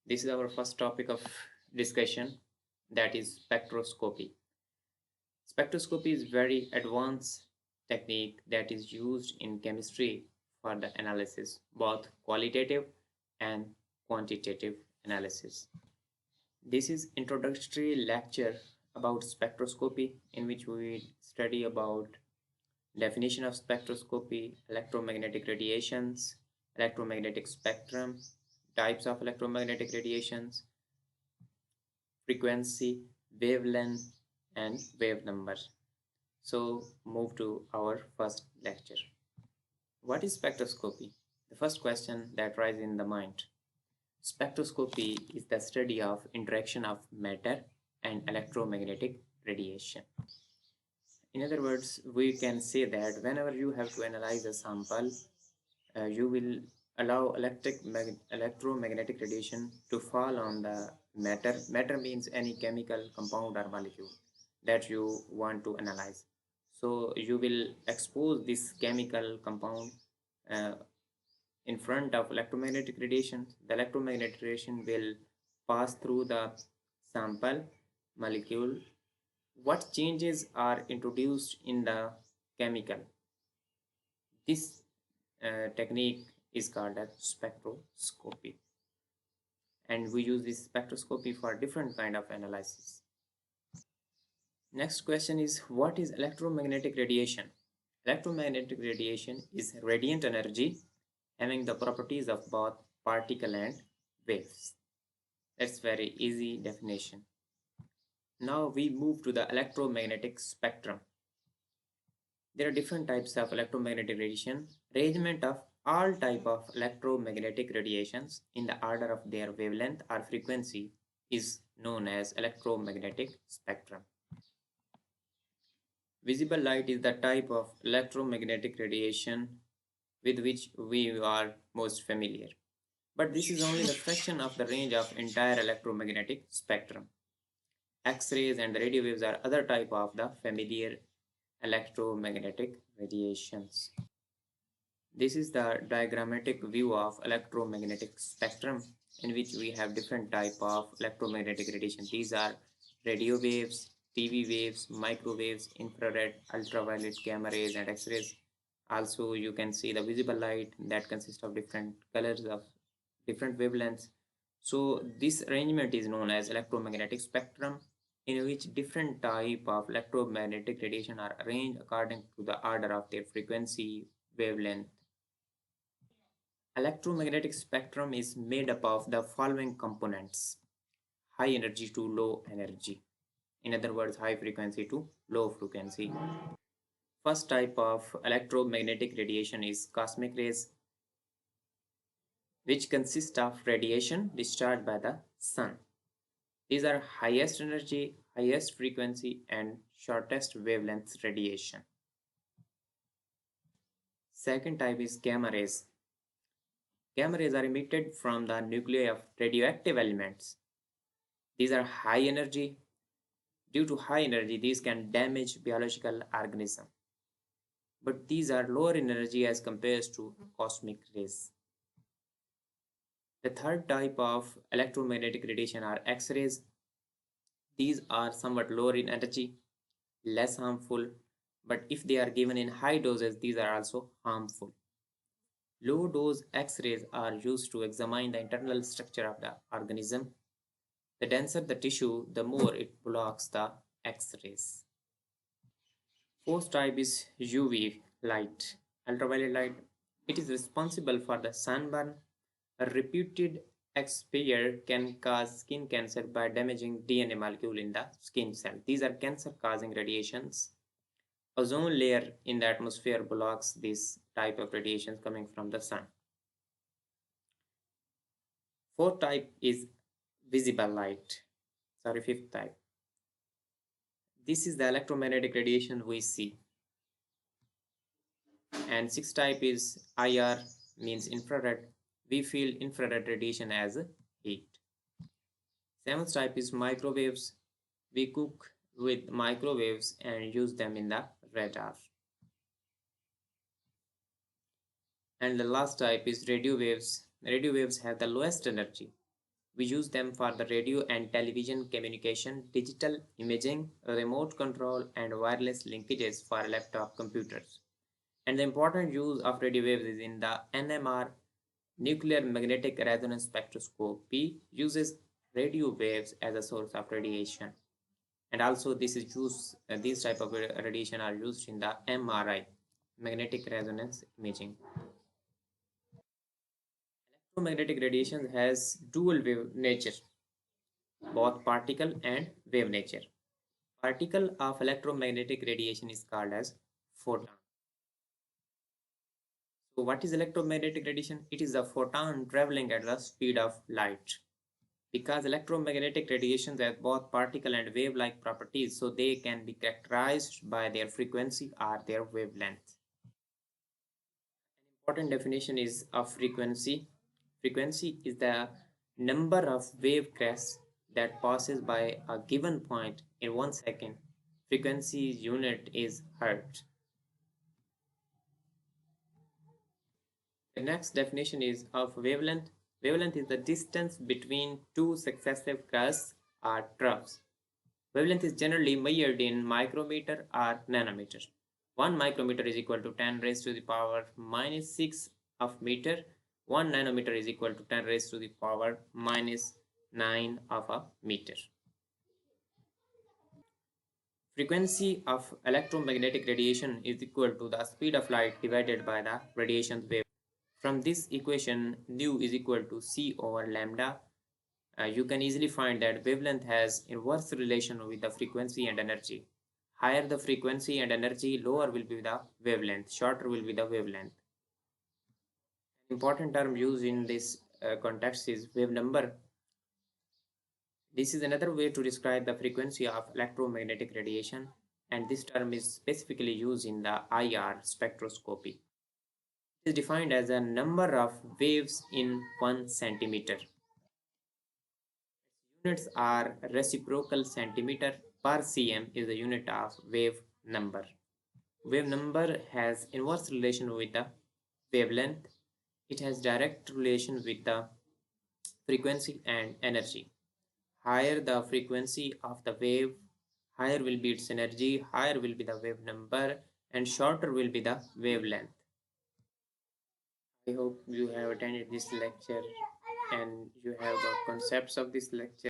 This is our first topic of discussion, that is spectroscopy. Spectroscopy is very advanced technique that is used in chemistry for the analysis, both qualitative and quantitative analysis. This is introductory lecture about spectroscopy in which we study about definition of spectroscopy, electromagnetic radiations, electromagnetic spectrum, types of electromagnetic radiations, frequency, wavelength, and wave number. So move to our first lecture. What is spectroscopy? The first question that rises in the mind. Spectroscopy is the study of interaction of matter and electromagnetic radiation. In other words, we can say that whenever you have to analyze a sample, you will allow electromagnetic radiation to fall on the matter. Matter means any chemical compound or molecule that you want to analyze. So you will expose this chemical compound uh, in front of electromagnetic radiation. The electromagnetic radiation will pass through the sample molecule. What changes are introduced in the chemical? This technique is called as spectroscopy, and we use this spectroscopy for different kind of analysis. Next question is, what is electromagnetic radiation? Electromagnetic radiation is radiant energy having the properties of both particle and waves. That's very easy definition. Now we move to the electromagnetic spectrum. There are different types of electromagnetic radiation. Arrangement of all type of electromagnetic radiations in the order of their wavelength or frequency is known as electromagnetic spectrum. Visible light is the type of electromagnetic radiation with which we are most familiar. But this is only the fraction of the range of entire electromagnetic spectrum. X-rays and the radio waves are other type of the familiar electromagnetic radiations. This is the diagrammatic view of electromagnetic spectrum in which we have different type of electromagnetic radiation. These are radio waves, TV waves, microwaves, infrared, ultraviolet, gamma rays, and X-rays. Also, you can see the visible light that consists of different colors of different wavelengths. So this arrangement is known as electromagnetic spectrum, in which different type of electromagnetic radiation are arranged according to the order of their frequency, wavelength. Electromagnetic spectrum is made up of the following components: high energy to low energy. In other words, high frequency to low frequency. First type of electromagnetic radiation is cosmic rays, which consist of radiation discharged by the sun. These are highest energy, highest frequency, and shortest wavelength radiation. Second type is gamma rays. Gamma rays are emitted from the nuclei of radioactive elements. These are high energy. Due to high energy, these can damage biological organisms. But these are lower in energy as compared to cosmic rays. The third type of electromagnetic radiation are X-rays. These are somewhat lower in energy, less harmful, but if they are given in high doses, these are also harmful. Low dose X-rays are used to examine the internal structure of the organism. The denser the tissue, the more it blocks the X-rays. Fourth type is UV light, ultraviolet light. It is responsible for the sunburn. A repeated exposure can cause skin cancer by damaging DNA molecule in the skin cell. These are cancer-causing radiations. Ozone layer in the atmosphere blocks this type of radiations coming from the sun. Fourth type is visible light. Fifth type. This is the electromagnetic radiation we see. And sixth type is IR, means infrared. We feel infrared radiation as heat. Seventh type is microwaves. We cook with microwaves and use them in the radar. And the last type is radio waves. Radio waves have the lowest energy. We use them for the radio and television communication, digital imaging, remote control, and wireless linkages for laptop computers. And the important use of radio waves is in the NMR, nuclear magnetic resonance spectroscopy, uses radio waves as a source of radiation. And also this is used, these type of radiation are used in the MRI, magnetic resonance imaging. Electromagnetic radiation has dual wave nature, both particle and wave nature. Particle of electromagnetic radiation is called as photon. So what is electromagnetic radiation? It is a photon traveling at the speed of light. Because electromagnetic radiations have both particle and wave-like properties, so they can be characterized by their frequency or their wavelength. An important definition is of frequency. Frequency is the number of wave crests that passes by a given point in 1 second. Frequency unit is hertz. The next definition is of wavelength. Wavelength is the distance between two successive crests or troughs. Wavelength is generally measured in micrometer or nanometer. 1 micrometer is equal to 10 raised to the power minus 6 of meter. 1 nanometer is equal to 10 raised to the power minus 9 of a meter. Frequency of electromagnetic radiation is equal to the speed of light divided by the radiation wave. From this equation, nu is equal to c over lambda. You can easily find that wavelength has inverse relation with the frequency and energy. Higher the frequency and energy, lower will be the wavelength, shorter will be the wavelength. An important term used in this context is wave number. This is another way to describe the frequency of electromagnetic radiation, and this term is specifically used in the IR spectroscopy. It is defined as a number of waves in 1 centimeter. Units are reciprocal. Centimeter per cm is the unit of wave number. Wave number has inverse relation with the wavelength. It has direct relation with the frequency and energy. Higher the frequency of the wave, higher will be its energy, higher will be the wave number, and shorter will be the wavelength. I hope you have attended this lecture and you have got concepts of this lecture.